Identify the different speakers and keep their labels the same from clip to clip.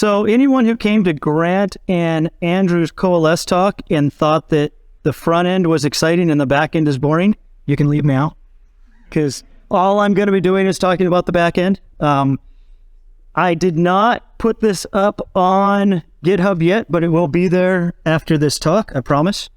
Speaker 1: So anyone who came to Grant and Andrew's Coalesce talk and thought that the front end was exciting and the back end is boring, you can leave now, because all I'm going to be doing is talking about the back end. I did not put this up on GitHub yet, but it will be there after this talk, I promise.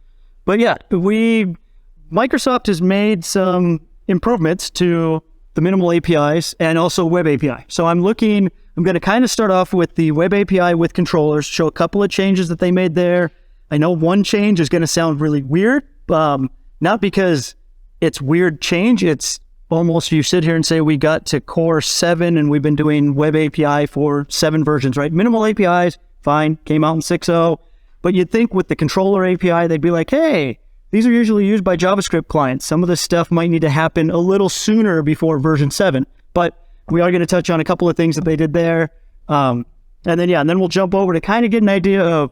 Speaker 1: But yeah, Microsoft has made some improvements to the minimal APIs and also web API. So I'm going to kind of start off with the web API with controllers, show a couple of changes that they made there. I know one change is going to sound really weird, not because it's weird change. It's almost, you sit here and say, we got to core 7 and we've been doing web API for 7 versions, right? Minimal APIs, fine, came out in 6.0. But you'd think with the controller API, they'd be like, hey, these are usually used by JavaScript clients. Some of this stuff might need to happen a little sooner before version 7. But we are going to touch on a couple of things that they did there. And then we'll jump over to kind of get an idea of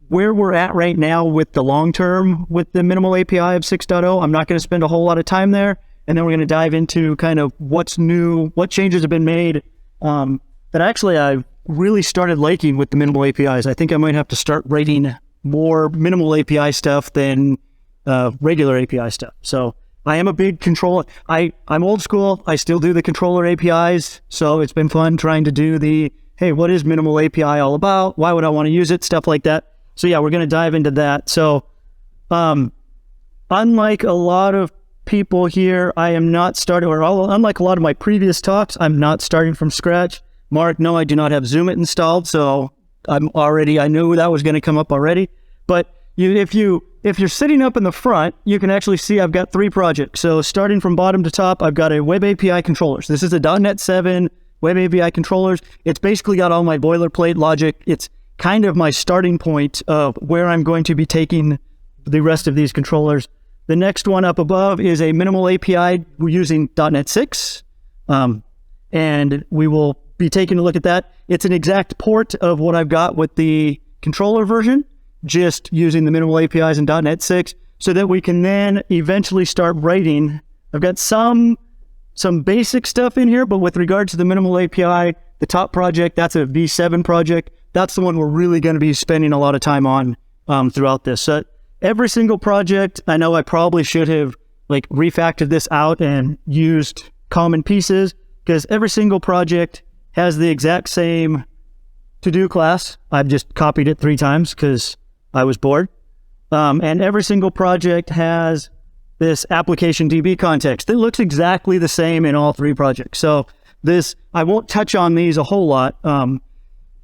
Speaker 1: where we're at right now with the long term with the minimal API of 6.0. I'm not going to spend a whole lot of time there. And then we're going to dive into kind of what's new, what changes have been made that actually I really started liking with the minimal APIs. I think I might have to start writing more minimal API stuff than regular API stuff. So I am a big controller. I'm old school. I still do the controller APIs. So it's been fun trying to do the, hey, what is minimal API all about? Why would I want to use it? Stuff like that. So yeah, we're going to dive into that. So unlike a lot of people here, I am not starting, unlike a lot of my previous talks, I'm not starting from scratch. Mark, no, I do not have Zoom installed, so I knew that was going to come up already. But if you're sitting up in the front, you can actually see I've got 3 projects. So starting from bottom to top, I've got a web API controllers. This is a .NET 7 web API controllers. It's basically got all my boilerplate logic. It's kind of my starting point of where I'm going to be taking the rest of these controllers. The next one up above is a minimal API using .NET 6, and we will be taking a look at that. It's an exact port of what I've got with the controller version, just using the minimal APIs in .NET 6, so that we can then eventually start writing. I've got some basic stuff in here, but with regard to the minimal API, the top project, that's a V7 project. That's the one we're really going to be spending a lot of time on throughout this. So every single project, I know I probably should have refactored this out and used common pieces, because every single project has the exact same to-do class. I've just copied it 3 times because I was bored. And every single project has this application DB context that looks exactly the same in all 3 projects. So I won't touch on these a whole lot,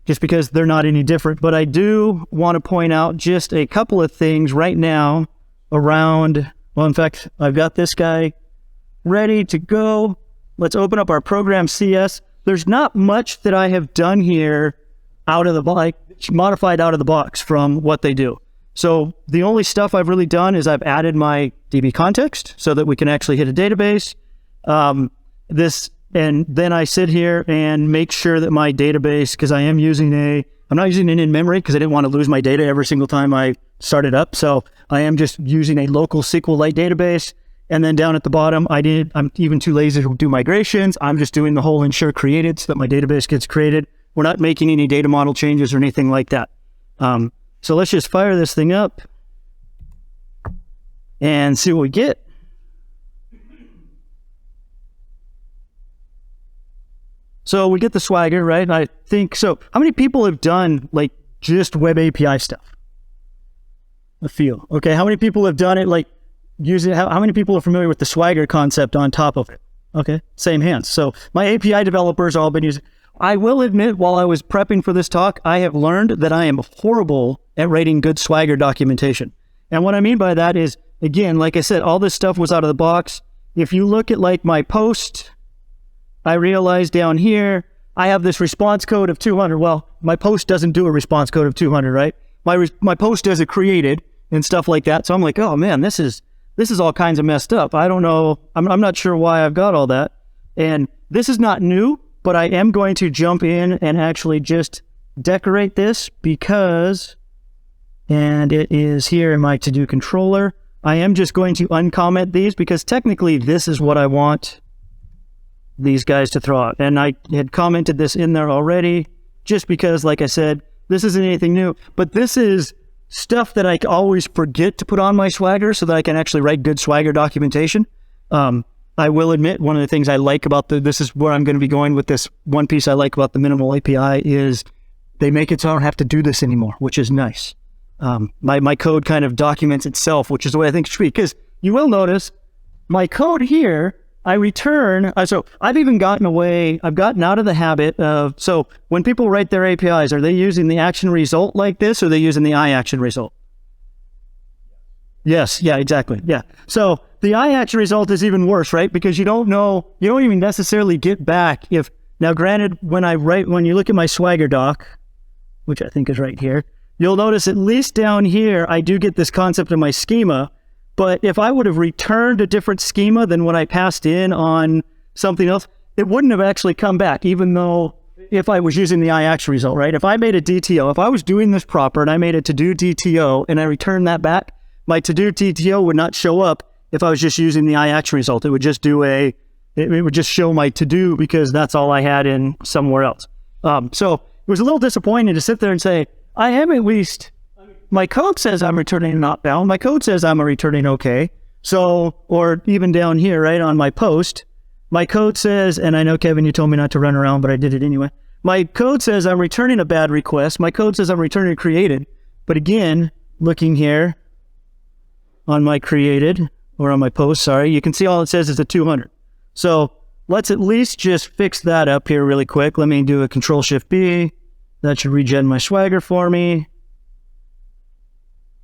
Speaker 1: just because they're not any different. But I do want to point out just a couple of things right now around, well, in fact, I've got this guy ready to go. Let's open up our program CS. There's not much that I have done here modified out of the box from what they do. So the only stuff I've really done is I've added my DB context so that we can actually hit a database. And then I sit here and make sure that my database, because I'm not using it in memory because I didn't want to lose my data every single time I start it up. So I am just using a local SQLite database. And then down at the bottom, I'm even too lazy to do migrations. I'm just doing the whole ensure created so that my database gets created. We're not making any data model changes or anything like that. So let's just fire this thing up and see what we get. So we get the Swagger, right? I think so. How many people have done just web API stuff? A few. Okay. How many people have done it using it? How many people are familiar with the Swagger concept on top of it? Okay. Same hands. So my API developers all been using. I will admit, while I was prepping for this talk, I have learned that I am horrible at writing good Swagger documentation. And what I mean by that is, again, like I said, all this stuff was out of the box. If you look at my post, I realized down here, I have this response code of 200. Well, my post doesn't do a response code of 200, right? My post does it created and stuff like that. So I'm like, oh man, this is all kinds of messed up. I don't know. I'm not sure why I've got all that. And this is not new, but I am going to jump in and actually just decorate this because, and it is here in my to-do controller. I am just going to uncomment these because technically this is what I want these guys to throw out. And I had commented this in there already. just because, like I said, this isn't anything new, but this is stuff that I always forget to put on my Swagger so that I can actually write good Swagger documentation. I will admit, one of the things I like about this is where I'm going to be going with this. One piece I like about the minimal API is they make it so I don't have to do this anymore, which is nice. My code kind of documents itself, which is the way I think it should be. Because you will notice my code here, I return. So I've even gotten out of the habit of, so when people write their APIs, are they using the action result like this, or are they using the iAction result? Yes, yeah, exactly. Yeah. So the iAction result is even worse, right? Because you don't even necessarily get back if, now granted, when you look at my Swagger doc, which I think is right here, you'll notice at least down here, I do get this concept of my schema. But if I would have returned a different schema than what I passed in on something else, it wouldn't have actually come back, even though if I was using the iAction result, right? If I made a DTO, if I was doing this proper and I made a to-do DTO and I returned that back, my to-do DTO would not show up if I was just using the iAction result. It would just it would just show my to-do because that's all I had in somewhere else. So it was a little disappointing to sit there and say, I am at least, my code says I'm returning not bound. My code says I'm returning okay. So, or even down here, right, on my post, my code says, and I know, Kevin, you told me not to run around, but I did it anyway. My code says I'm returning a bad request. My code says I'm returning created. But again, looking here on my created, or on my post, sorry, you can see all it says is a 200. So let's at least just fix that up here really quick. Let me do a Control-Shift-B. That should regen my Swagger for me.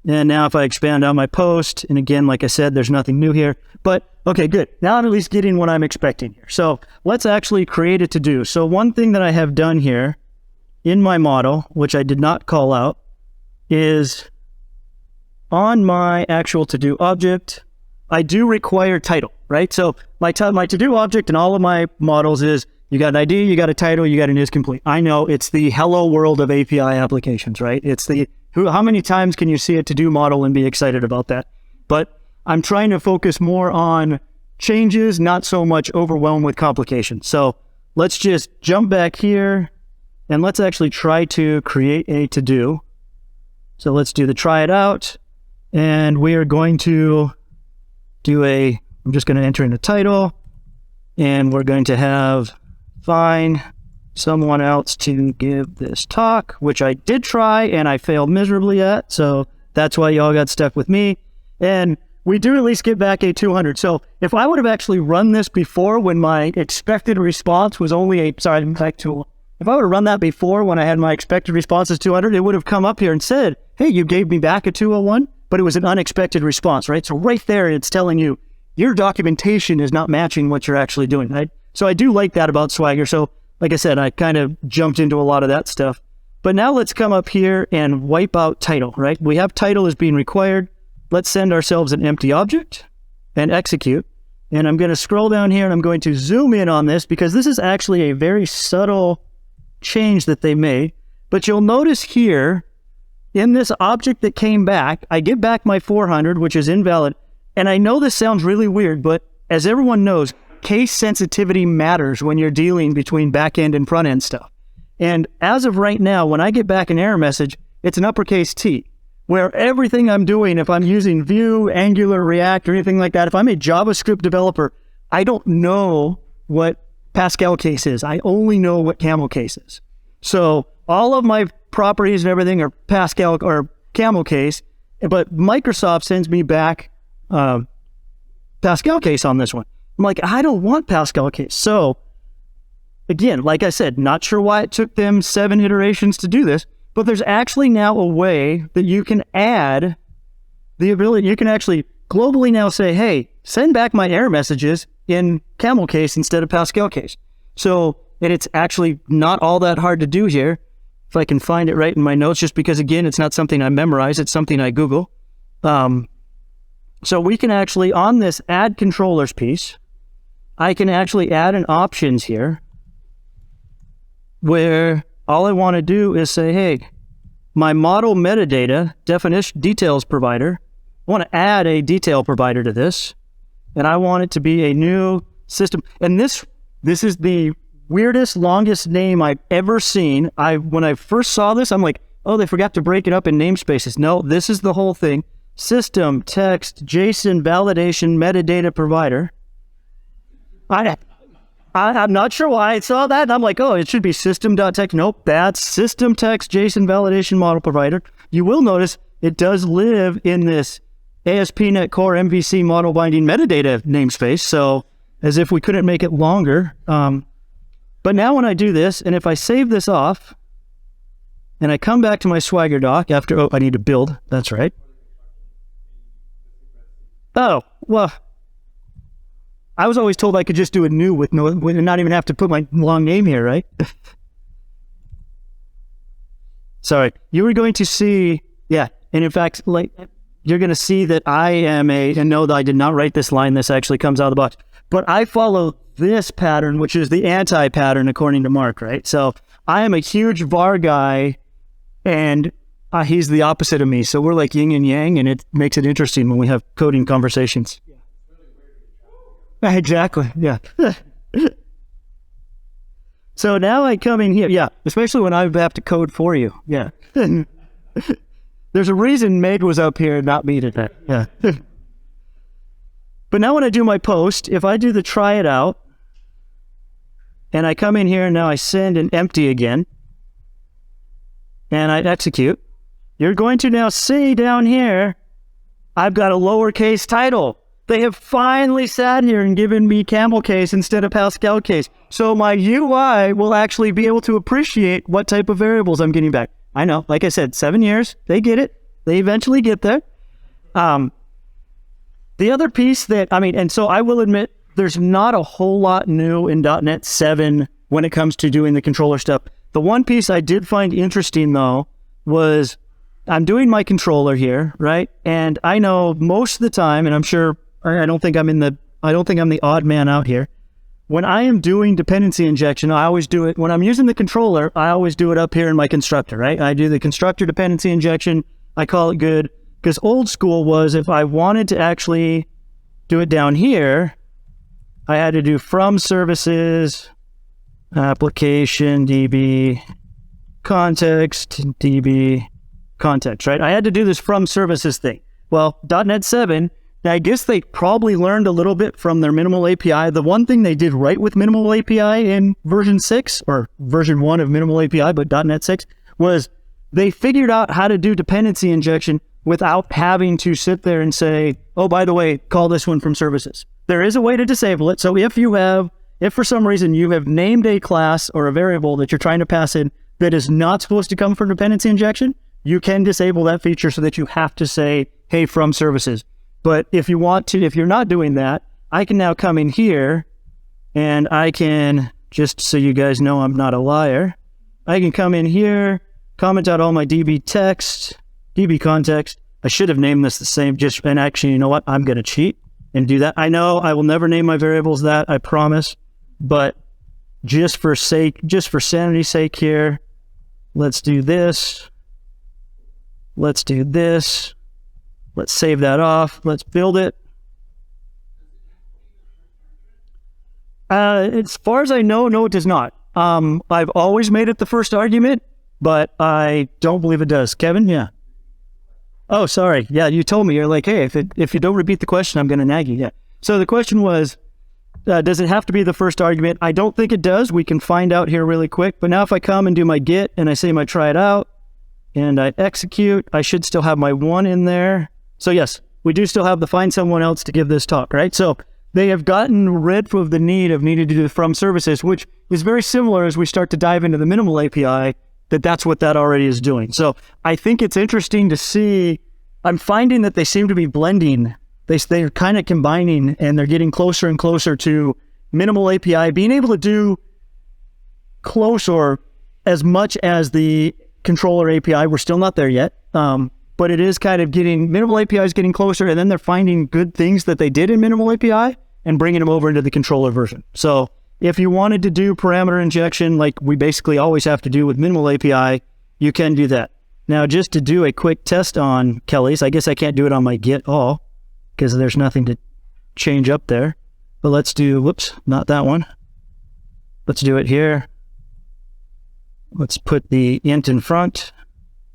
Speaker 1: And now if I expand on my post, and again, like I said, there's nothing new here, but okay, good. Now I'm at least getting what I'm expecting here. So let's actually create a to-do. So one thing that I have done here in my model, which I did not call out, is on my actual to-do object, I do require title, right? So my to-do object in all of my models is you got an ID, you got a title, you got an is complete. I know it's the hello world of API applications, right? It's the how many times can you see a to-do model and be excited about that? But I'm trying to focus more on changes, not so much overwhelmed with complications. So let's just jump back here and let's actually try to create a to-do. So let's do the try it out. And we are going to I'm just going to enter in a title, and we're going to have find someone else to give this talk, which I did try and I failed miserably at. So that's why y'all got stuck with me. And we do at least get back a 200. So if I would have actually run this before when my expected response was only if I would have run that before when I had my expected response as 200, it would have come up here and said, hey, you gave me back a 201, but it was an unexpected response, right? So right there, it's telling you your documentation is not matching what you're actually doing, right? So I do like that about Swagger. So like I said, I kind of jumped into a lot of that stuff. But now let's come up here and wipe out title, right? We have title as being required. Let's send ourselves an empty object and execute. And I'm going to scroll down here and I'm going to zoom in on this because this is actually a very subtle change that they made. But you'll notice here in this object that came back, I get back my 400, which is invalid. And I know this sounds really weird, but as everyone knows, case sensitivity matters when you're dealing between back-end and front-end stuff. And as of right now, when I get back an error message, it's an uppercase T, where everything I'm doing, if I'm using Vue, Angular, React, or anything like that, if I'm a JavaScript developer, I don't know what Pascal case is. I only know what camel case is. So all of my properties and everything are Pascal or camel case, but Microsoft sends me back Pascal case on this one. I'm like, I don't want Pascal case. So again, like I said, not sure why it took them 7 iterations to do this, but there's actually now a way that you can add the ability, you can actually globally now say, hey, send back my error messages in camel case instead of Pascal case. So, and it's actually not all that hard to do here. If I can find it right in my notes, just because again, it's not something I memorize, it's something I Google. So we can actually, on this add controllers piece, I can actually add an options here where all I want to do is say, hey, my model metadata definition details provider, I want to add a detail provider to this, and I want it to be a new system. And this is the weirdest, longest name I've ever seen. When I first saw this, I'm like, oh, they forgot to break it up in namespaces. No, this is the whole thing. System, text, JSON, validation, metadata provider. I'm not sure why I saw that. I'm like, oh, it should be system.text. Nope, that's system text JSON validation model provider. You will notice it does live in this ASP.NET Core MVC model binding metadata namespace. So as if we couldn't make it longer. But now when I do this, and if I save this off, and I come back to my Swagger doc after, oh, I need to build. That's right. Oh, well, I was always told I could just do a new with not even have to put my long name here, right? Sorry, you were going to see, yeah, and in fact, like, you're going to see that I am and no, I did not write this line, this actually comes out of the box, but I follow this pattern, which is the anti-pattern according to Mark, right? So I am a huge var guy, and he's the opposite of me, so we're like yin and yang, and it makes it interesting when we have coding conversations. Exactly, yeah. So now I come in here, yeah, especially when I have to code for you, yeah. There's a reason Meg was up here and not me today, yeah. But now when I do my post, if I do the try it out, and I come in here and now I send an empty again, and I execute, you're going to now see down here, I've got a lowercase title. They have finally sat here and given me camel case instead of Pascal case. So my UI will actually be able to appreciate what type of variables I'm getting back. I know, like I said, 7 years, they get it. They eventually get there. The other piece that, and so I will admit, there's not a whole lot new in .NET 7 when it comes to doing the controller stuff. The one piece I did find interesting though was I'm doing my controller here, right? And I know most of the time, and I'm sure I don't think I'm the odd man out here. When I am doing dependency injection, I always do it, when I'm using the controller, I always do it up here in my constructor, right? I do the constructor dependency injection, I call it good, because old school was if I wanted to actually do it down here, I had to do from services, application, DB, context, DB, context, right? I had to do this from services thing. Well, .NET 7, now, I guess they probably learned a little bit from their minimal API. The one thing they did right with minimal API in version 6, or version 1 of minimal API, but .NET 6, was they figured out how to do dependency injection without having to sit there and say, oh, by the way, call this one from services. There is a way to disable it. So if for some reason you have named a class or a variable that you're trying to pass in that is not supposed to come from dependency injection, you can disable that feature so that you have to say, hey, from services. But if you want to, if you're not doing that, I can now come in here and I can, just so you guys know I'm not a liar, I can come in here, comment out all my DB text, DB context. I should have named this the same, and actually, you know what? I'm going to cheat and do that. I know I will never name my variables that, I promise, but just for sanity's sake here, let's do this. Let's do this. Let's save that off. Let's build it. As far as I know, no, it does not. I've always made it the first argument, but I don't believe it does. Kevin, yeah. Oh, sorry. Yeah, you told me. You're like, hey, if you don't repeat the question, I'm going to nag you. Yeah. So the question was, does it have to be the first argument? I don't think it does. We can find out here really quick. But now if I come and do my get and I say my try it out and I execute, I should still have my 1 in there. So yes, we do still have the find someone else to give this talk, right? So they have gotten rid of the need of needing to do the from services, which is very similar as we start to dive into the minimal API, that's what that already is doing. So I think it's interesting to see, I'm finding that they seem to be blending. They're kind of combining and they're getting closer and closer to minimal API, being able to do close or as much as the controller API. We're still not there yet. But it is kind of minimal API is getting closer, and then they're finding good things that they did in minimal API and bringing them over into the controller version. So if you wanted to do parameter injection, like we basically always have to do with minimal API, you can do that. Now, just to do a quick test on Kelly's, I guess I can't do it on my get all because there's nothing to change up there. But let's do, whoops, not that one. let's do it here. Let's put the int in front.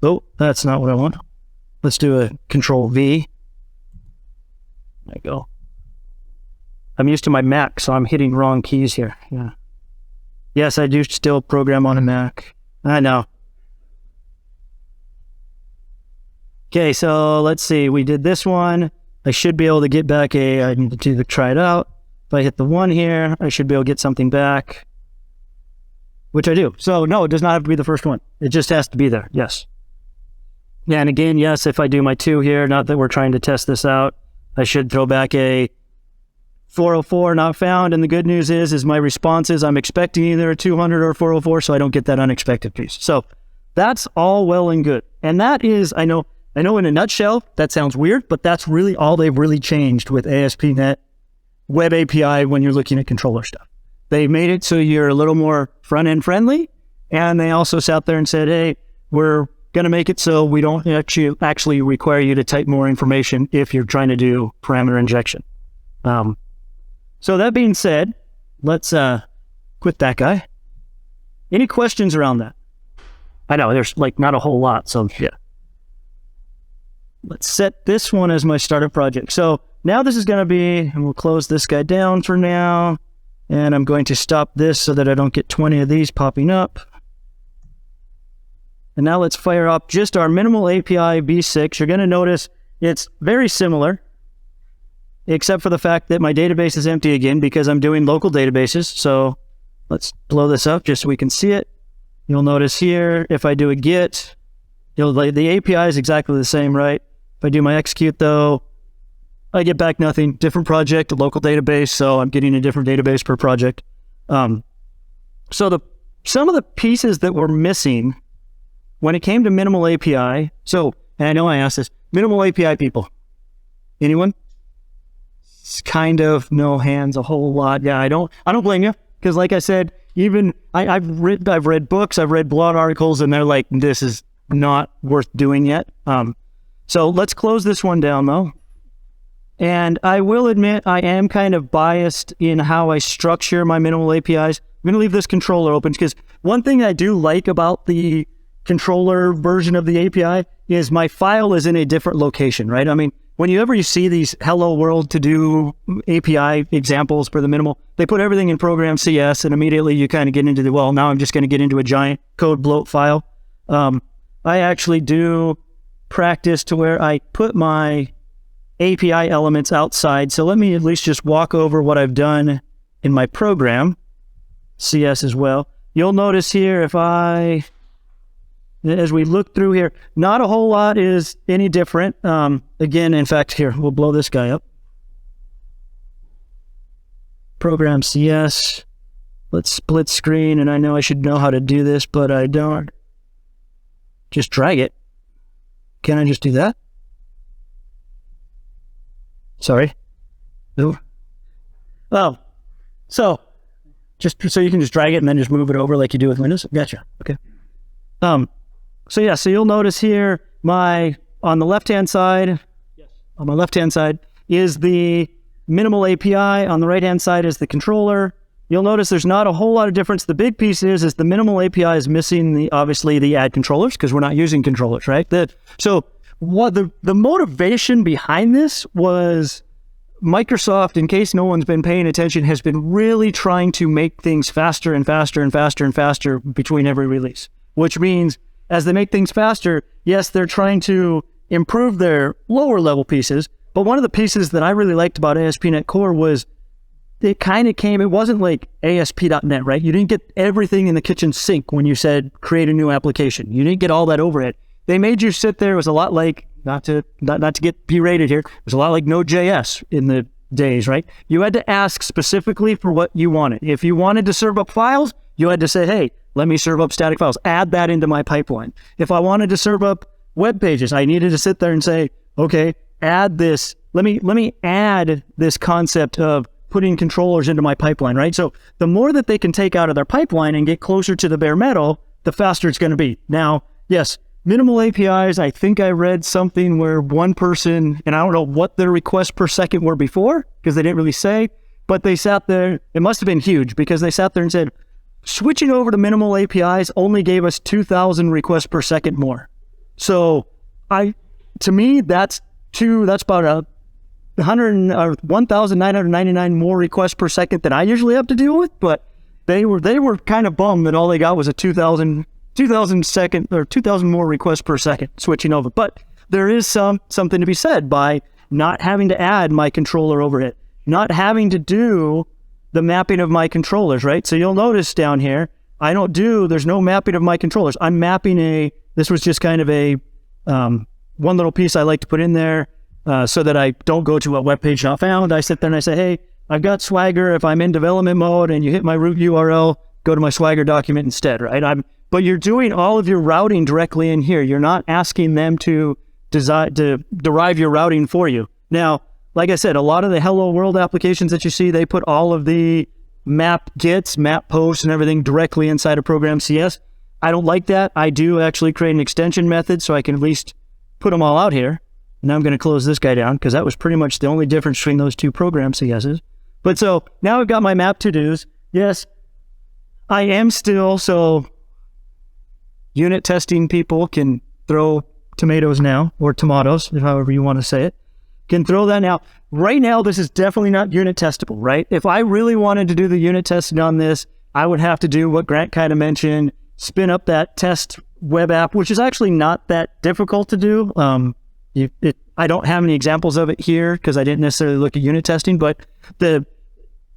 Speaker 1: Oh, that's not what I want. Let's do a control V. There you go. I'm used to my Mac, so I'm hitting wrong keys here. Yeah. Yes, I do still program on a Mac. I know. Okay, so let's see. We did this one. I should be able to get back I need to try it out. If I hit the 1 here, I should be able to get something back, which I do. So no, it does not have to be the first one. It just has to be there. Yes. Yeah, and again, yes, if I do my 2 here, not that we're trying to test this out, I should throw back a 404 not found. And the good news is my response is I'm expecting either a 200 or a 404, so I don't get that unexpected piece. So that's all well and good. And that is, I know in a nutshell, that sounds weird, but that's really all they've really changed with ASP.NET Web API when you're looking at controller stuff. They made it so you're a little more front-end friendly, and they also sat there and said, hey, we're going to make it so we don't actually require you to type more information if you're trying to do parameter injection. So that being said, let's quit that guy. Any questions around that? I know there's like not a whole lot, so yeah. Let's set this one as my startup project. So now this is going to be, and we'll close this guy down for now. And I'm going to stop this so that I don't get 20 of these popping up. And now let's fire up just our minimal API v6. You're going to notice it's very similar, except for the fact that my database is empty again because I'm doing local databases. So let's blow this up just so we can see it. You'll notice here, if I do a get, the API is exactly the same, right? If I do my execute though, I get back nothing. Different project, a local database, so I'm getting a different database per project. So some of the pieces that were missing when it came to minimal API, and I know I asked this, minimal API people, anyone? It's kind of no hands a whole lot. Yeah, I don't blame you, because like I said, even I've read books, I've read blog articles, and they're like, this is not worth doing yet. So let's close this one down though. And I will admit I am kind of biased in how I structure my minimal APIs. I'm going to leave this controller open because one thing I do like about the controller version of the API is my file is in a different location, right? I mean, whenever you see these hello world to do API examples for the minimal, they put everything in program CS and immediately you kind of get into now I'm just going to get into a giant code bloat file. I actually do practice to where I put my API elements outside. So let me at least just walk over what I've done in my program, CS as well. You'll notice here as we look through here, not a whole lot is any different. Again, in fact, here, we'll blow this guy up. Program CS. Let's split screen, and I know I should know how to do this, but I don't. Just drag it. Can I just do that? Sorry. No. Oh, so you can just drag it and then just move it over like you do with Windows. Gotcha. Okay. So yeah, so you'll notice here on the left-hand side, on my left-hand side is the minimal API. On the right-hand side is the controller. You'll notice there's not a whole lot of difference. The big piece is the minimal API is missing obviously the add controllers because we're not using controllers, right? So what the motivation behind this was Microsoft, in case no one's been paying attention, has been really trying to make things faster and faster and faster and faster between every release, which means as they make things faster, yes, they're trying to improve their lower level pieces. But one of the pieces that I really liked about ASP.NET Core was it wasn't like ASP.NET, right? You didn't get everything in the kitchen sink when you said create a new application. You didn't get all that overhead. They made you sit there. It was a lot like, not to get berated here, it was a lot like Node.js in the days, right? You had to ask specifically for what you wanted. If you wanted to serve up files, you had to say, hey, let me serve up static files. Add that into my pipeline. If I wanted to serve up web pages, I needed to sit there and say, okay, add this. Let me add this concept of putting controllers into my pipeline, right? So the more that they can take out of their pipeline and get closer to the bare metal, the faster it's going to be. Now, yes, minimal APIs, I think I read something where one person, and I don't know what their requests per second were before, because they didn't really say, but they sat there, it must have been huge, because they sat there and said, switching over to minimal APIs only gave us 2,000 requests per second more. So to me, that's about 1,999 more requests per second than I usually have to deal with. But they were kind of bummed that all they got was a 2,000 second or 2,000 more requests per second switching over. But there is something to be said by not having to add my controller overhead, not having to do the mapping of my controllers, right? So you'll notice down here, there's no mapping of my controllers. I'm mapping this was just kind of a one little piece I like to put in there so that I don't go to a web page not found. I sit there and I say, hey, I've got Swagger. If I'm in development mode and you hit my root URL, go to my Swagger document instead, right? But you're doing all of your routing directly in here. You're not asking them to derive your routing for you. Now, like I said, a lot of the Hello World applications that you see, they put all of the map gets, map posts, and everything directly inside of Program CS. I don't like that. I do actually create an extension method so I can at least put them all out here. Now I'm going to close this guy down because that was pretty much the only difference between those two Program CSs. But so now I've got my map to-dos. Yes, I am still, so unit testing people can throw tomatoes now, or tomatoes, however you want to say it, can throw that now. Right now, this is definitely not unit testable, right? If I really wanted to do the unit testing on this, I would have to do what Grant kind of mentioned, spin up that test web app, which is actually not that difficult to do. I don't have any examples of it here because I didn't necessarily look at unit testing, but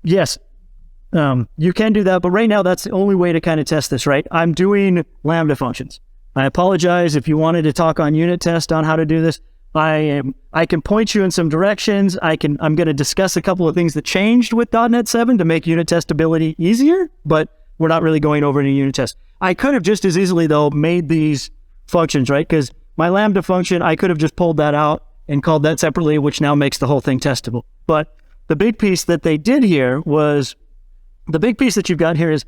Speaker 1: you can do that. But right now, that's the only way to kind of test this, right? I'm doing Lambda functions. I apologize if you wanted to talk on unit test on how to do this. I can point you in some directions. I'm going to discuss a couple of things that changed with .NET 7 to make unit testability easier, but we're not really going over any unit test. I could have just as easily, though, made these functions, right? Because my Lambda function, I could have just pulled that out and called that separately, which now makes the whole thing testable. But the big piece that they did here was, the big piece that you've got here is,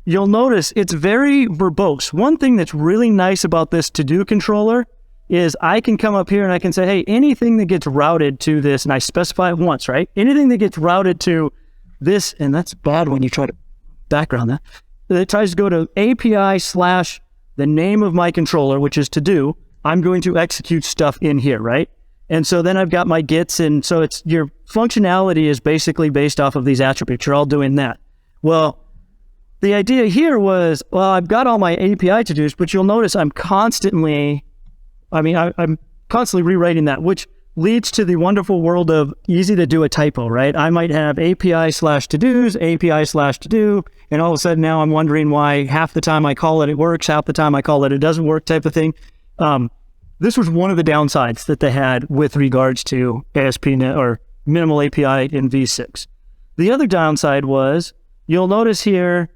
Speaker 1: you'll notice it's very verbose. One thing that's really nice about this to-do controller is I can come up here and I can say, hey, anything that gets routed to this, and I specify it once, right? Anything that gets routed to this, and that's bad when you try to background that. It tries to go to API / the name of my controller, which is to-do. I'm going to execute stuff in here, right? And so then I've got my gets, and so it's your functionality is basically based off of these attributes. You're all doing that. Well, the idea here was, well, I've got all my API to-dos, but you'll notice I'm constantly rewriting that, which leads to the wonderful world of easy to do a typo, right? I might have API / to-dos, API / to-do, and all of a sudden now I'm wondering why half the time I call it, it works, half the time I call it, it doesn't work type of thing. This was one of the downsides that they had with regards to ASP.NET or minimal API in v6. The other downside was, you'll notice here,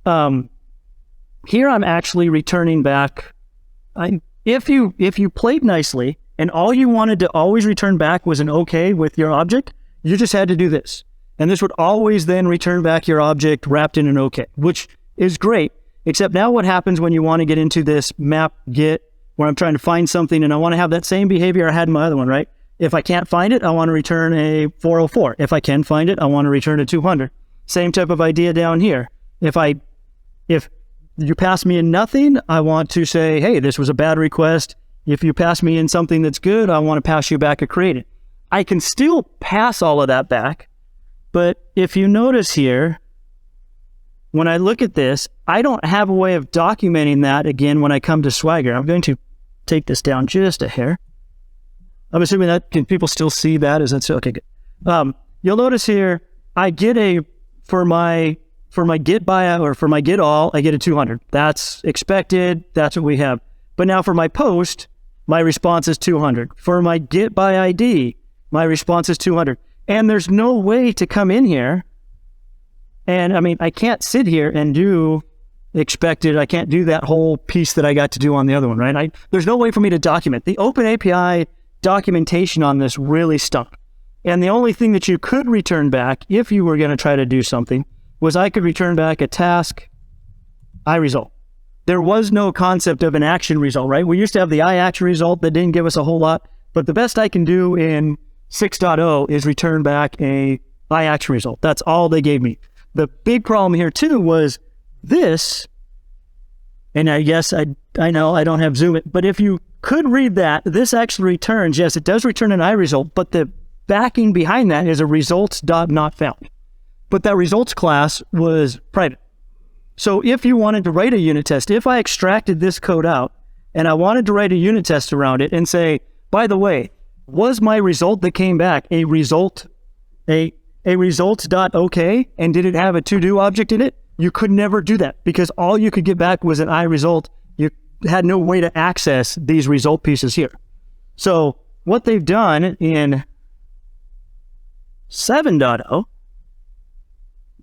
Speaker 1: here I'm actually returning back. If you played nicely and all you wanted to always return back was an OK with your object, you just had to do this. And this would always then return back your object wrapped in an OK, which is great. Except now what happens when you want to get into this map get, where I'm trying to find something and I want to have that same behavior I had in my other one, right? If I can't find it, I want to return a 404. If I can find it, I want to return a 200. Same type of idea down here. If you pass me in nothing, I want to say, hey, this was a bad request. If you pass me in something that's good, I want to pass you back a created. I can still pass all of that back, but if you notice here, when I look at this, I don't have a way of documenting that again when I come to Swagger. I'm going to take this down just a hair. I'm assuming that, can people still see that? Is that still, okay, good. You'll notice here, I get for my get by or for my get all, I get a 200. That's expected. That's what we have. But now for my post, my response is 200. For my get by ID, my response is 200. And there's no way to come in here. And I can't sit here and do expected. I can't do that whole piece that I got to do on the other one, right? There's no way for me to document. The Open API documentation on this really stunk. And the only thing that you could return back if you were going to try to do something was I could return back a task iResult. There was no concept of an action result, right? We used to have the iAction result that didn't give us a whole lot, but the best I can do in 6.0 is return back a iAction result. That's all they gave me. The big problem here too was this, and I guess I know I don't have zoom it, but if you could read that, this actually returns, yes, it does return an iResult, but the backing behind that is a results.notfound. But that results class was private. So if you wanted to write a unit test, if I extracted this code out and I wanted to write a unit test around it and say, by the way, was my result that came back a results.ok, and did it have a to-do object in it? You could never do that because all you could get back was an iResult. You had no way to access these result pieces here. So what they've done in 7.0,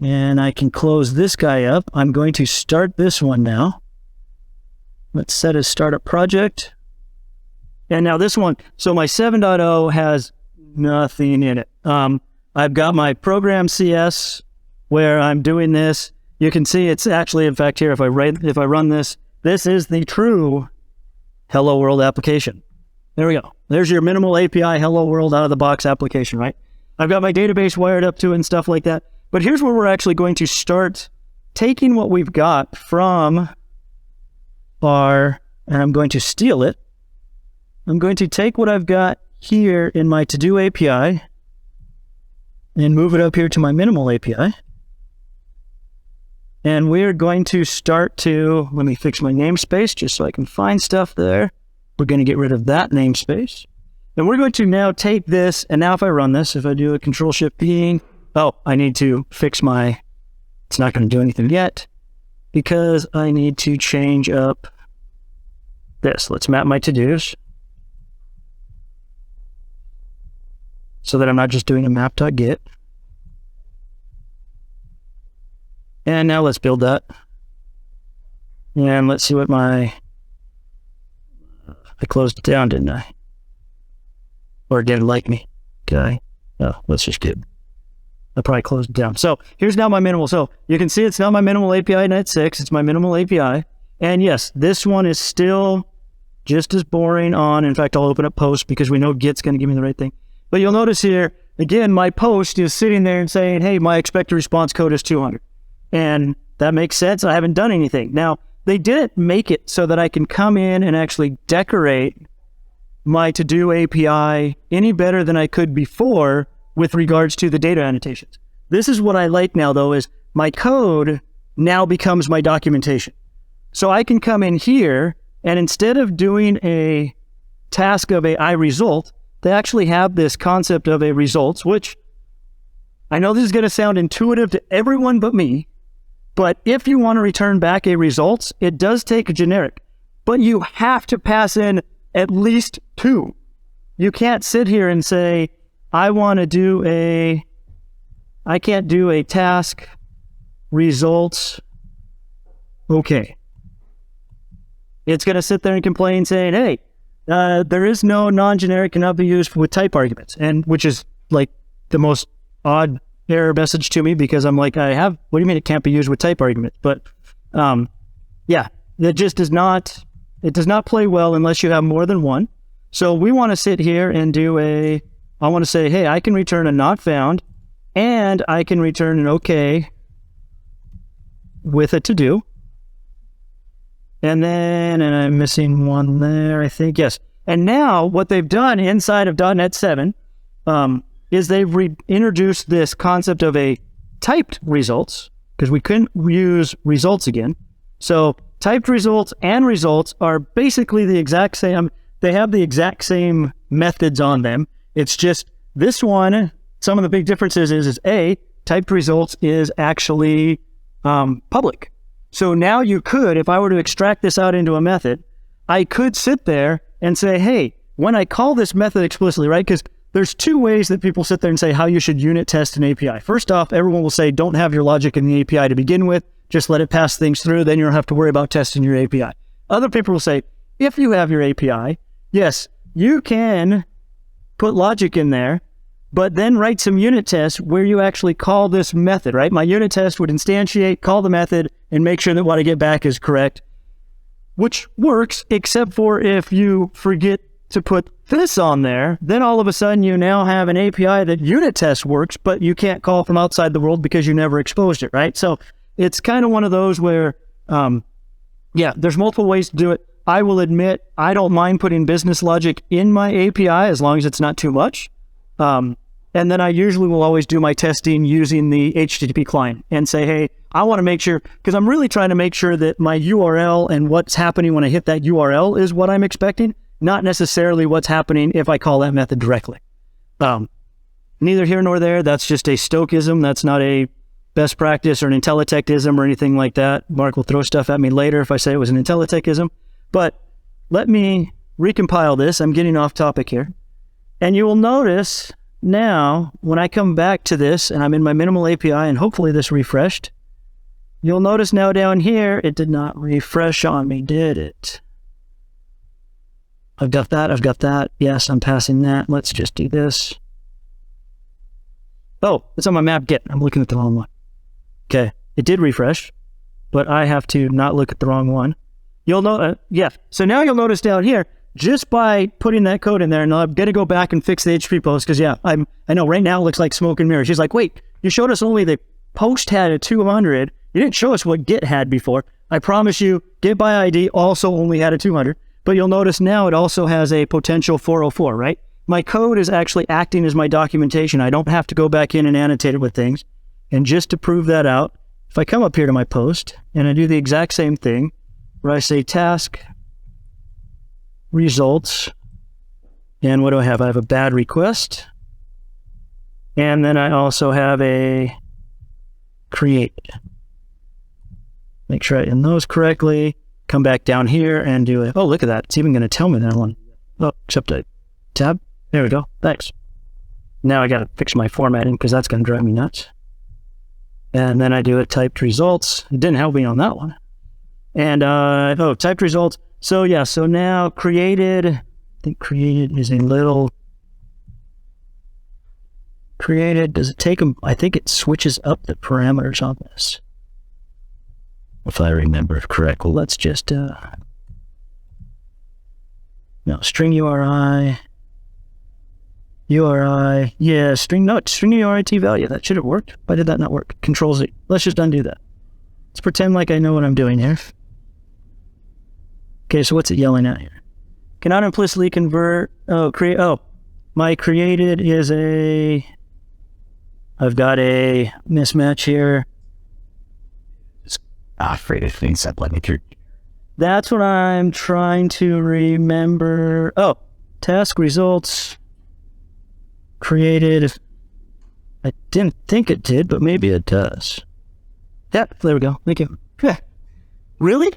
Speaker 1: and I can close this guy up. I'm going to start this one now. Let's set a startup project. And now this one, so my 7.0 has nothing in it. I've got my program CS where I'm doing this. You can see it's actually, in fact, here, if I run this, this is the true Hello World application. There we go. There's your minimal API Hello World out of the box application, right? I've got my database wired up to it and stuff like that. But here's where we're actually going to start taking what we've got from our, and I'm going to steal it. I'm going to take what I've got here in my to-do API and move it up here to my minimal API. And we're going to start to, let me fix my namespace just so I can find stuff there. We're going to get rid of that namespace. And we're going to now take this, and now if I run this, if I do a Control-Shift-P, oh, I need to fix my, it's not going to do anything yet because I need to change up this. Let's map my to-dos so that I'm not just doing a map.get. And now let's build that. And let's see what I closed it down, didn't I? Or it didn't like me. Okay. Oh, let's just get, I probably closed it down. So here's now my minimal. So you can see it's now my minimal API net 6. It's my minimal API. And yes, this one is still just as boring on, in fact, I'll open up post because we know Git's going to give me the right thing. But you'll notice here, again, my post is sitting there and saying, hey, my expected response code is 200. And that makes sense. I haven't done anything. Now, they didn't make it so that I can come in and actually decorate my to-do API any better than I could before with regards to the data annotations. This is what I like now, though, is my code now becomes my documentation. So I can come in here, and instead of doing a task of a iResult, they actually have this concept of a results, which I know this is going to sound intuitive to everyone but me, but if you want to return back a results, it does take a generic, but you have to pass in at least 2. You can't sit here and say, I want to do I can't do a task results. Okay. It's going to sit there and complain saying, hey, there is no non-generic cannot be used with type arguments, and which is like the most odd error message to me because I'm like, what do you mean it can't be used with type arguments? But yeah, it just does not play well unless you have more than one. So we want to sit here and do I want to say, hey, I can return a not found and I can return an okay with a to do. And I'm missing one there, I think. Yes. And now what they've done inside of .NET 7 is they've introduced this concept of a typed results, because we couldn't use results again. So typed results and results are basically the exact same. They have the exact same methods on them. It's just this one, some of the big differences is A, typed results is actually public. So now you could, if I were to extract this out into a method, I could sit there and say, hey, when I call this method explicitly, right? Because there's 2 ways that people sit there and say how you should unit test an API. First off, everyone will say, don't have your logic in the API to begin with. Just let it pass things through. Then you don't have to worry about testing your API. Other people will say, if you have your API, yes, you can put logic in there, but then write some unit tests where you actually call this method, right? My unit test would instantiate, call the method, and make sure that what I get back is correct, which works, except for if you forget to put this on there, then all of a sudden you now have an API that unit test works, but you can't call from outside the world because you never exposed it, right? So it's kind of one of those where, yeah, there's multiple ways to do it. I will admit, I don't mind putting business logic in my API as long as it's not too much. And then I usually will always do my testing using the HTTP client and say, hey, I want to make sure, because I'm really trying to make sure that my URL and what's happening when I hit that URL is what I'm expecting, not necessarily what's happening if I call that method directly. Neither here nor there. That's just a Stokism. That's not a best practice or an IntelliTechism or anything like that. Mark will throw stuff at me later if I say it was an IntelliTechism. But let me recompile this. I'm getting off topic here. And you will notice now, when I come back to this and I'm in my minimal API and hopefully this refreshed, you'll notice now down here, it did not refresh on me, did it? I've got that, I've got that. Yes, I'm passing that. Let's just do this. Oh, it's on my map get. I'm looking at the wrong one. Okay, it did refresh, but I have to not look at the wrong one. You'll know, yeah. So now you'll notice down here, just by putting that code in there, and I'm going to go back and fix the HTTP post, because yeah, I know right now it looks like smoke and mirrors. She's like, wait, you showed us only the post had a 200. You didn't show us what Git had before. I promise you, Git by ID also only had a 200, but you'll notice now it also has a potential 404, right? My code is actually acting as my documentation. I don't have to go back in and annotate it with things. And just to prove that out, if I come up here to my post and I do the exact same thing, where I say task results, and what do I have? I have a bad request, and then I also have a create. Make sure I in those correctly, come back down here and do it. Oh, look at that. It's even going to tell me that one. Oh, except I tab. There we go. Thanks. Now I got to fix my formatting because that's going to drive me nuts. And then I do it typed results. It didn't help me on that one. And, oh, typed results. So yeah, so now created, I think created is a little, created, does it take them, I think it switches up the parameters on this. If I remember correctly, let's just, no, string URI, yeah, string URI value, that should have worked. Why did that not work? Control Z, let's just undo that. Let's pretend like I know what I'm doing here. Okay, so what's it yelling at here? Cannot implicitly convert, my created is I've got a mismatch here. That's what I'm trying to remember. Oh, task results created. I didn't think it did, but maybe it does. Yeah, there we go. Thank you. Yeah. Really?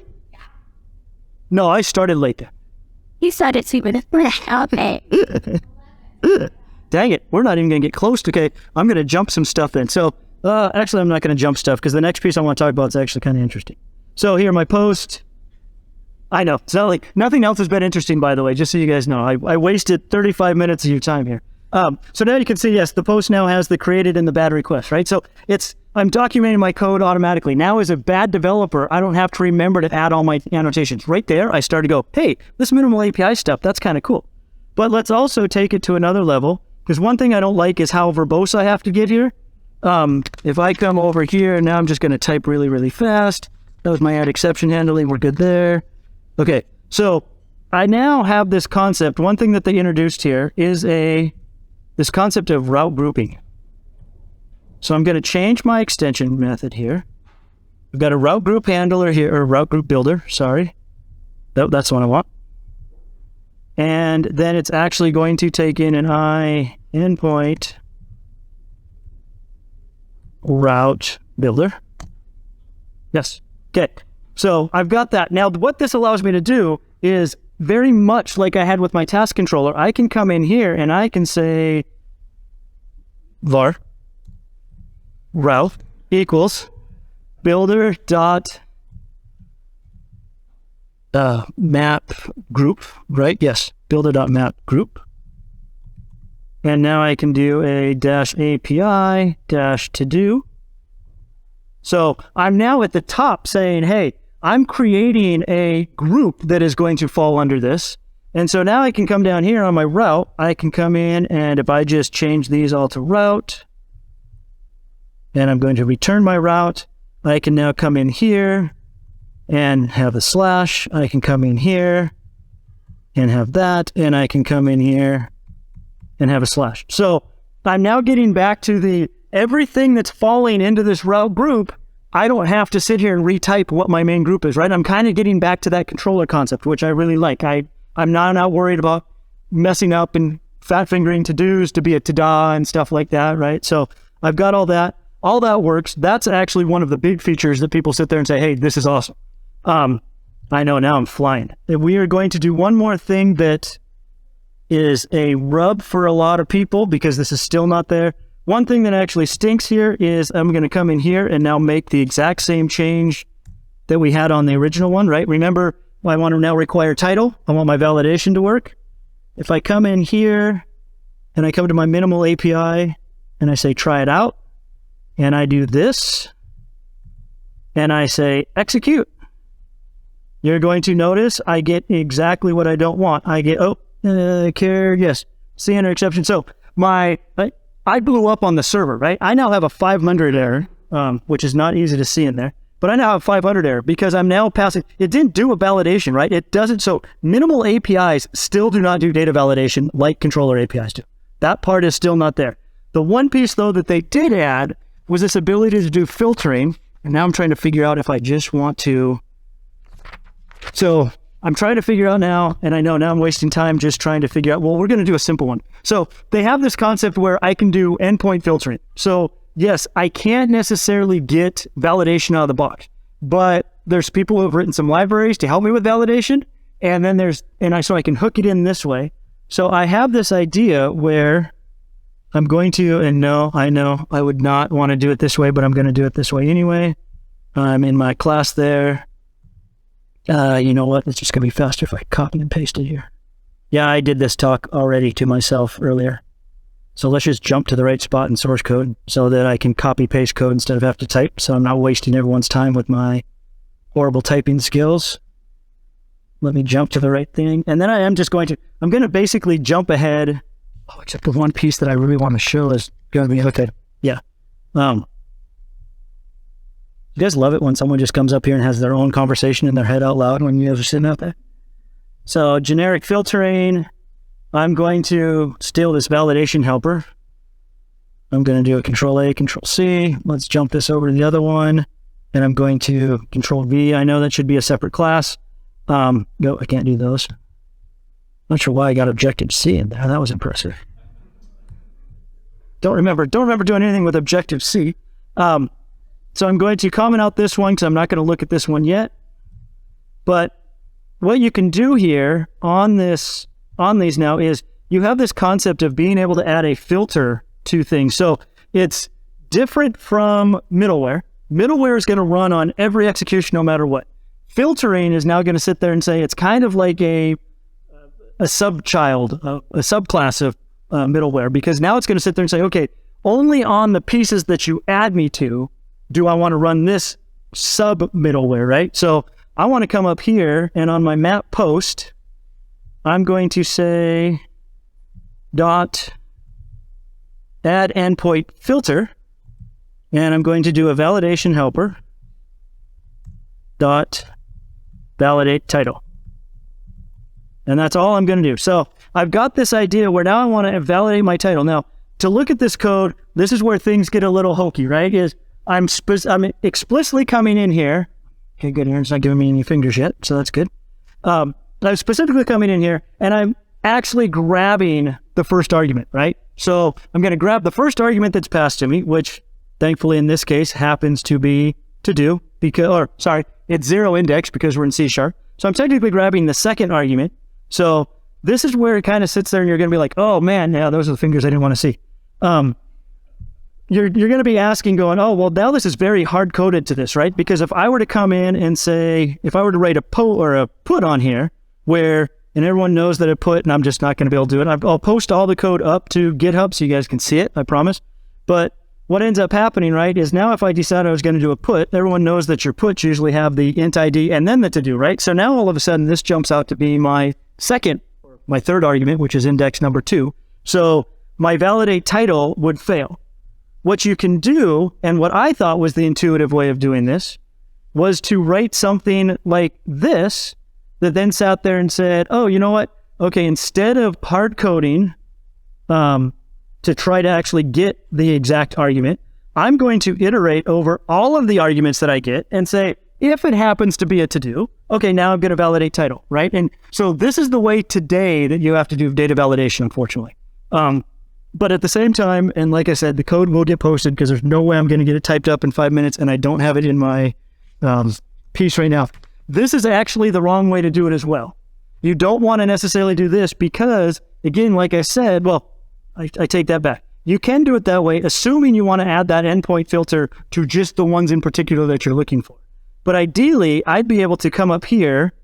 Speaker 1: No, I started late there.
Speaker 2: You started 2 minutes late. Okay.
Speaker 1: Dang it. We're not even going to get close to, okay, I'm going to jump some stuff in. So, actually, I'm not going to jump stuff because the next piece I want to talk about is actually kind of interesting. So here, my post. I know. It's not like, nothing else has been interesting, by the way, just so you guys know. I wasted 35 minutes of your time here. So now you can see, yes, the post now has the created and the bad request, right? So I'm documenting my code automatically. Now as a bad developer, I don't have to remember to add all my annotations. Right there, I start to go, hey, this minimal API stuff, that's kind of cool. But let's also take it to another level, because one thing I don't like is how verbose I have to get here. If I come over here, now I'm just going to type really, really fast. That was my add exception handling. We're good there. Okay, so I now have this concept. One thing that they introduced here is this concept of route grouping. So I'm going to change my extension method here. We've got a route group handler here, or route group builder, sorry. That's the one I want. And then it's actually going to take in an endpoint route builder. Yes. Okay. So I've got that. Now, what this allows me to do is very much like I had with my task controller. I can come in here and I can say var route equals builder dot map group, right? Yes, builder dot map group. And now I can do a -API -to do. So I'm now at the top saying, hey, I'm creating a group that is going to fall under this. And so now I can come down here on my route. I can come in, and if I just change these all to route, and I'm going to return my route, I can now come in here and have a slash. I can come in here and have that, and I can come in here and have a slash. So I'm now getting back to everything that's falling into this route group. I don't have to sit here and retype what my main group is, right? I'm kind of getting back to that controller concept, which I really like. I'm not worried about messing up and fat fingering to-dos to be a ta-da and stuff like that, right? So I've got all that. All that works. That's actually one of the big features that people sit there and say, hey, this is awesome. I know, now I'm flying. We are going to do one more thing that is a rub for a lot of people because this is still not there. One thing that actually stinks here is I'm going to come in here and now make the exact same change that we had on the original one, right? Remember, I want to now require title. I want my validation to work. If I come in here and I come to my minimal API and I say try it out, and I do this, and I say execute, you're going to notice I get exactly what I don't want. I get, yes, CN or exception. So I blew up on the server, right? I now have a 500 error, which is not easy to see in there, but I now have 500 error because I'm now passing. It didn't do a validation, right? It doesn't. So minimal APIs still do not do data validation like controller APIs do. That part is still not there. The one piece, though, that they did add was this ability to do filtering. And now I'm trying to figure out if I just want to. So I'm trying to figure out now, and I know now I'm wasting time just trying to figure out, well, we're going to do a simple one. So they have this concept where I can do endpoint filtering. So yes, I can't necessarily get validation out of the box, but there's people who have written some libraries to help me with validation. And then so I can hook it in this way. So I have this idea where I'm going to, and no, I know I would not want to do it this way, but I'm going to do it this way anyway. I'm in my class there. You know what? It's just going to be faster if I copy and paste it here. Yeah, I did this talk already to myself earlier. So let's just jump to the right spot in source code so that I can copy paste code instead of have to type. So I'm not wasting everyone's time with my horrible typing skills. Let me jump to the right thing. And then I'm going to basically jump ahead. Oh, except the one piece that I really want to show is going to be, okay. Yeah. You guys love it when someone just comes up here and has their own conversation in their head out loud when you guys are sitting out there? So generic filtering, I'm going to steal this validation helper. I'm going to do a control A, control C. Let's jump this over to the other one. And I'm going to control V. I know that should be a separate class. No, I can't do those. Not sure why I got Objective-C in there. That was impressive. Don't remember doing anything with Objective-C. So I'm going to comment out this one because I'm not going to look at this one yet. But what you can do here on these now is you have this concept of being able to add a filter to things. So it's different from middleware. Middleware is going to run on every execution no matter what. Filtering is now going to sit there and say it's kind of like a subclass of middleware, because now it's going to sit there and say, okay, only on the pieces that you add me to do I want to run this sub middleware, right? So I want to come up here and on my map post, I'm going to say dot add endpoint filter, and I'm going to do a validation helper dot validate title. And that's all I'm going to do. So I've got this idea where now I want to validate my title. Now, to look at this code, this is where things get a little hokey, right? I'm explicitly coming in here. Okay, good. Aaron's not giving me any fingers yet, so that's good. I'm specifically coming in here, and I'm actually grabbing the first argument, right? So I'm going to grab the first argument that's passed to me, which thankfully in this case happens to be to-do, it's zero index because we're in C#. So I'm technically grabbing the second argument. So this is where it kind of sits there and you're going to be like, oh man, yeah, those are the fingers I didn't want to see. You're going to be asking going, oh, well, now this is very hard coded to this, right? Because if I were to come in and say, if I were to write a put on here and everyone knows that a put, and I'm just not going to be able to do it. I'll post all the code up to GitHub so you guys can see it, I promise. But what ends up happening, right, is now if I decide I was going to do a put, everyone knows that your puts usually have the int ID and then the to-do, right? So now all of a sudden this jumps out to be my third argument, which is index number 2. So my validate title would fail. what you can do, and what I thought was the intuitive way of doing this, was to write something like this that then sat there and said, oh, you know what? Okay, instead of hard coding to try to actually get the exact argument, I'm going to iterate over all of the arguments that I get and say, if it happens to be a to-do, okay, now I'm going to validate title, right? And so this is the way today that you have to do data validation, unfortunately. But at the same time, and like I said, the code will get posted because there's no way I'm going to get it typed up in 5 minutes, and I don't have it in my piece right now. This is actually the wrong way to do it as well. You don't want to necessarily do this because, again, like I said, well, I take that back. You can do it that way, assuming you want to add that endpoint filter to just the ones in particular that you're looking for. But ideally, I'd be able to come up here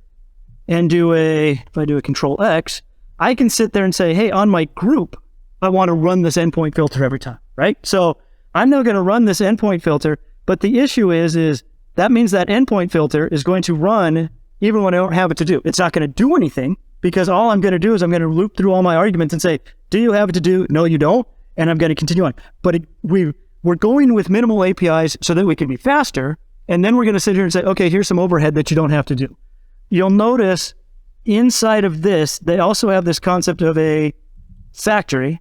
Speaker 1: and if I do a Control X, I can sit there and say, hey, on my group, I want to run this endpoint filter every time, right? So I'm now going to run this endpoint filter, but the issue is that means that endpoint filter is going to run even when I don't have it to do. It's not going to do anything because all I'm going to do is I'm going to loop through all my arguments and say, do you have it to do? No, you don't. And I'm going to continue on. But we're going with minimal APIs so that we can be faster. And then we're going to sit here and say, okay, here's some overhead that you don't have to do. You'll notice inside of this, they also have this concept of a factory,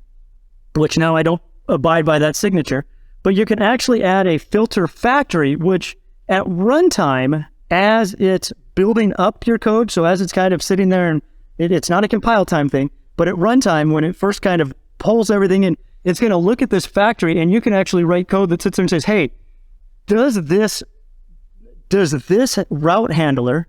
Speaker 1: which now I don't abide by that signature, but you can actually add a filter factory, which at runtime, as it's building up your code, so as it's kind of sitting there, and it's not a compile time thing, but at runtime, when it first kind of pulls everything in, it's going to look at this factory, and you can actually write code that sits there and says, hey, does this route handler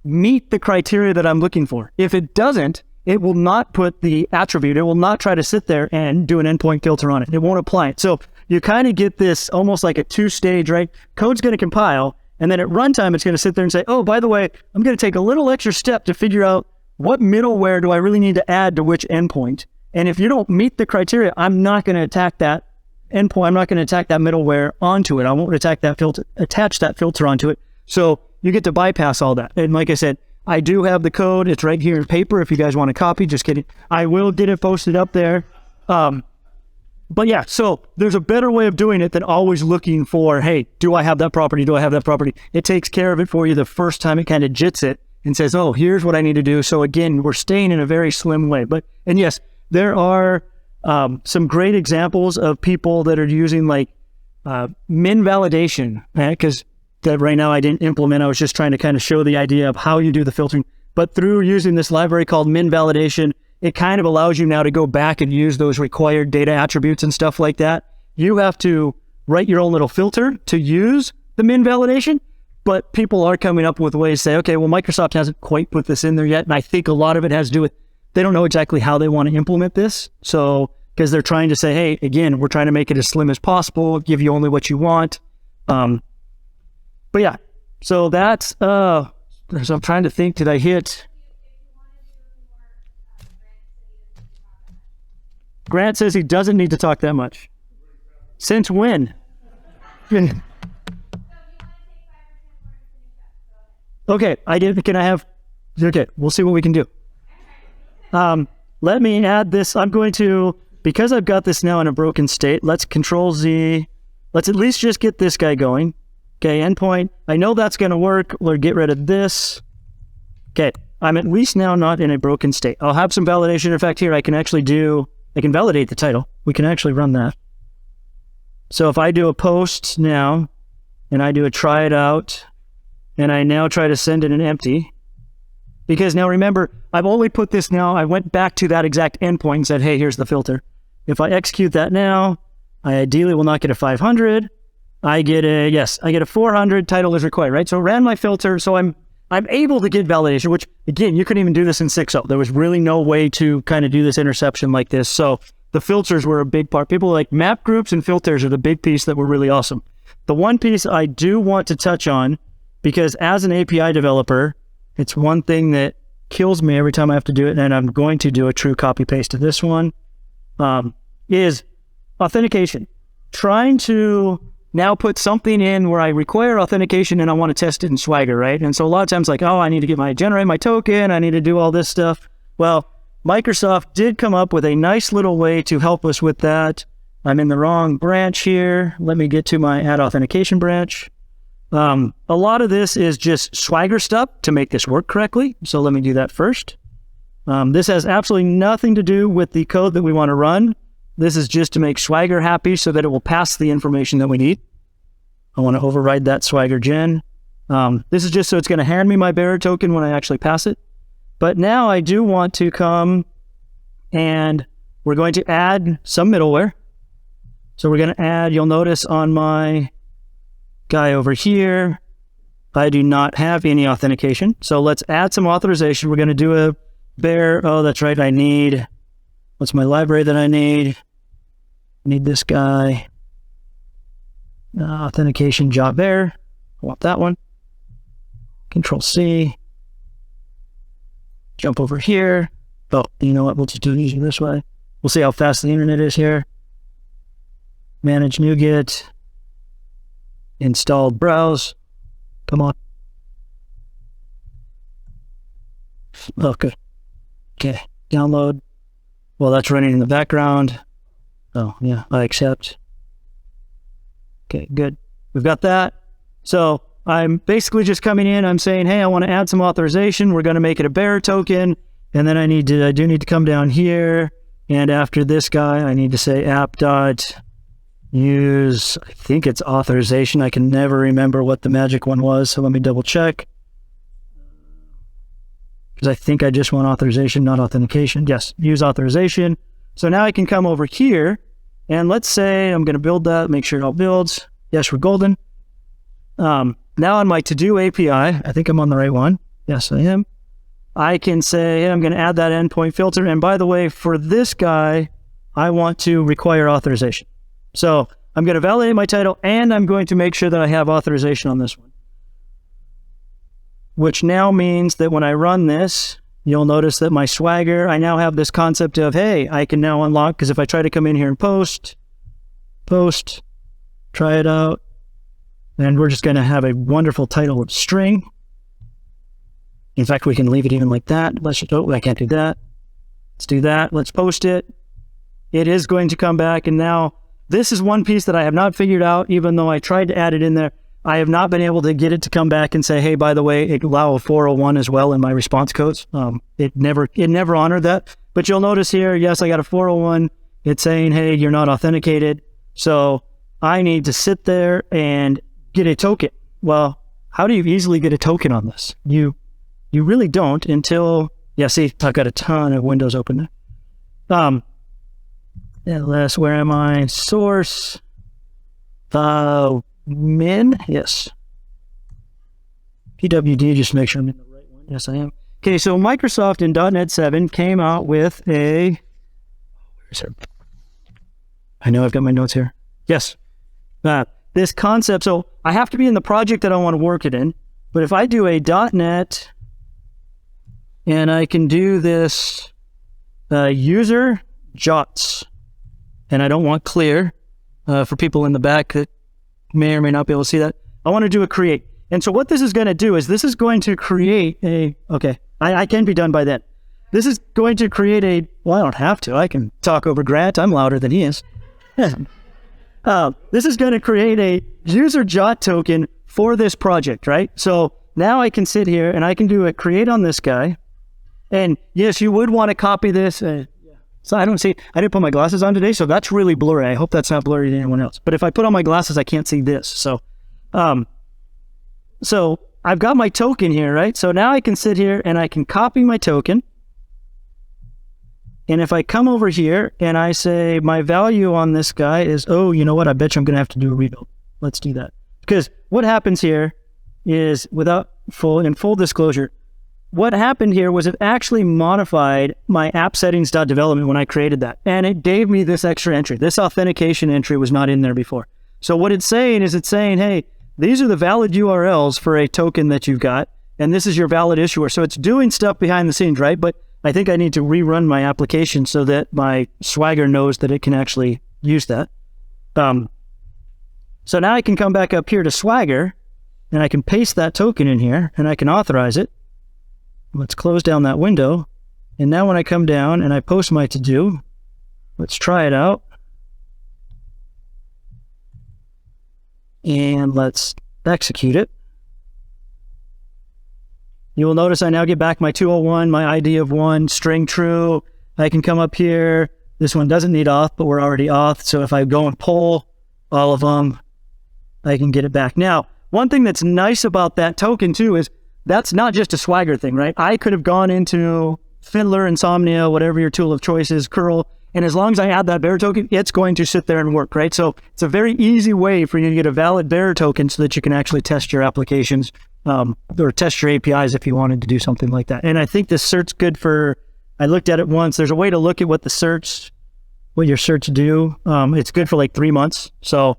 Speaker 1: meet the criteria that I'm looking for? If it doesn't, it will not put the attribute, it will not try to sit there and do an endpoint filter on it. It won't apply it. So you kind of get this almost like a two-stage, right? Code's going to compile, and then at runtime, it's going to sit there and say, oh, by the way, I'm going to take a little extra step to figure out what middleware do I really need to add to which endpoint. And if you don't meet the criteria, I'm not going to attack that endpoint. I'm not going to attack that middleware onto it. I won't attach that filter onto it. So you get to bypass all that. And like I said, I do have the code. It's right here in paper if you guys want to copy. Just kidding. I will get it posted up there. But yeah, so there's a better way of doing it than always looking for, hey, do I have that property? Do I have that property? It takes care of it for you the first time it kind of jits it and says, oh, here's what I need to do. So again, we're staying in a very slim way. And yes, there are some great examples of people that are using like min validation, because that right now I didn't implement. I was just trying to kind of show the idea of how you do the filtering. But through using this library called min validation, it kind of allows you now to go back and use those required data attributes and stuff like that. You have to write your own little filter to use the min validation, but people are coming up with ways to say, okay, well, Microsoft hasn't quite put this in there yet. And I think a lot of it has to do with, they don't know exactly how they want to implement this. So, because they're trying to say, hey, again, we're trying to make it as slim as possible, give you only what you want. But yeah, so that's, so I'm trying to think, did I hit? Grant says he doesn't need to talk that much. Since when? Okay, okay, we'll see what we can do. Let me add this. I'm going to, because I've got this now in a broken state, let's Control Z. Let's at least just get this guy going. Okay, endpoint. I know that's going to work. We'll get rid of this. Okay, I'm at least now not in a broken state. I'll have some validation. In fact, here I can validate the title. We can actually run that. So if I do a post now, and I do a try it out, and I now try to send it an empty, because now remember, I've only put this now, I went back to that exact endpoint and said, hey, here's the filter. If I execute that now, I ideally will not get a 500. I get a 400, title is required, right? So I ran my filter, so I'm able to get validation, which again, you couldn't even do this in 6.0. There was really no way to kind of do this interception like this. So the filters were a big part. People like map groups and filters are the big piece that were really awesome. The one piece I do want to touch on, because as an API developer, it's one thing that kills me every time I have to do it, and I'm going to do a true copy paste to this one, is authentication. Trying to now put something in where I require authentication and I want to test it in Swagger, right? And so a lot of times like, oh, I need to generate my token, I need to do all this stuff. Well, Microsoft did come up with a nice little way to help us with that. I'm in the wrong branch here. Let me get to my add authentication branch. A lot of this is just Swagger stuff to make this work correctly. So let me do that first. This has absolutely nothing to do with the code that we want to run. This is just to make Swagger happy so that it will pass the information that we need. I want to override that Swagger gen. This is just so it's going to hand me my bearer token when I actually pass it. But now I do want to come and we're going to add some middleware. So we're going to add, you'll notice on my guy over here, I do not have any authentication. So let's add some authorization. We're going to do a bear. Oh, that's right. What's my library that I need? I need this guy. Authentication job bear. I want that one. Control C. Jump over here. Oh, you know what? We'll just do it easier this way. We'll see how fast the internet is here. Manage NuGet. Installed browse. Come on. Oh, good. Okay, download. Well, that's running in the background. Oh, yeah, I accept. Okay, good. We've got that. So I'm basically just coming in. I'm saying, hey, I want to add some authorization. We're going to make it a bearer token. And then I do need to come down here. And after this guy, I need to say app.use, I think it's authorization. I can never remember what the magic one was. So let me double check. Because I think I just want authorization, not authentication. Yes, use authorization. So now I can come over here. And let's say I'm going to build that, make sure it all builds. Yes, we're golden. Now on my to-do API, I think I'm on the right one. Yes, I am. I can say, hey, I'm going to add that endpoint filter. And by the way, for this guy, I want to require authorization. So I'm going to validate my title, and I'm going to make sure that I have authorization on this one. Which now means that when I run this, you'll notice that my Swagger, I now have this concept of, hey, I can now unlock, because if I try to come in here and post, try it out, and we're just going to have a wonderful title of string. In fact, we can leave it even like that. Let's just, oh, I can't do that. Let's do that. Let's post it. It is going to come back. And now this is one piece that I have not figured out, even though I tried to add it in there. I have not been able to get it to come back and say, hey, by the way, it allow a 401 as well in my response codes. It never honored that. But you'll notice here, yes, I got a 401. It's saying, hey, you're not authenticated. So I need to sit there and get a token. Well, how do you easily get a token on this? You really don't until, yeah, see, I've got a ton of windows open there. LS, where am I? Source. Min, yes. PWD, just make sure I'm in the right one. Yes, I am. Okay, so Microsoft in .NET 7 came out with a, where's it? I know I've got my notes here. Yes. This concept, so I have to be in the project that I want to work it in, but if I do a .NET and I can do this user jots, and I don't want clear for people in the back that may or may not be able to see that. I want to do a create. And so what this is going to do is this is going to create a, okay, I can be done by then. This is going to create a, well, I don't have to. I can talk over Grant. I'm louder than he is. This is going to create a user jot token for this project, right? So now I can sit here and I can do a create on this guy. And yes, you would want to copy this. So I didn't put my glasses on today, so that's really blurry. I hope that's not blurry to anyone else. But if I put on my glasses, I can't see this. So I've got my token here, right? So now I can sit here and I can copy my token. And if I come over here and I say my value on this guy is, oh, you know what? I bet you I'm going to have to do a rebuild. Let's do that. Because what happens here is, in full disclosure, what happened here was it actually modified my app settings.development when I created that. And it gave me this extra entry. This authentication entry was not in there before. So what it's saying is hey, these are the valid URLs for a token that you've got, and this is your valid issuer. So it's doing stuff behind the scenes, right? But I think I need to rerun my application so that my Swagger knows that it can actually use that. So now I can come back up here to Swagger, and I can paste that token in here, and I can authorize it. Let's close down that window. And now when I come down and I post my to-do, let's try it out. And let's execute it. You will notice I now get back my 201, my ID of 1, string true. I can come up here. This one doesn't need auth, but we're already auth. So if I go and pull all of them, I can get it back. Now, one thing that's nice about that token too is that's not just a Swagger thing, right? I could have gone into Fiddler, Insomnia, whatever your tool of choice is, curl, and as long as I add that bearer token, it's going to sit there and work, right? So it's a very easy way for you to get a valid bearer token so that you can actually test your applications or test your APIs if you wanted to do something like that. And I think this cert's good for, I looked at it once. There's a way to look at what your certs do. It's good for like 3 months. So,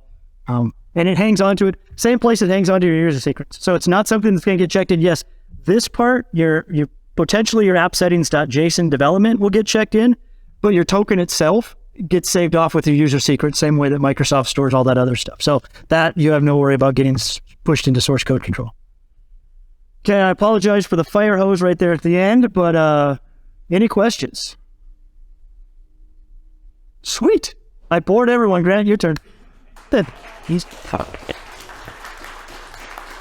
Speaker 1: and it hangs on to it. Same place it hangs on to your user secrets. So it's not something that's going to get checked in. Yes, this part, potentially your app settings.json development will get checked in, but your token itself gets saved off with your user secrets, same way that Microsoft stores all that other stuff. So that you have no worry about getting pushed into source code control. Okay, I apologize for the fire hose right there at the end, but any questions? Sweet. I bored everyone. Grant, your turn. He's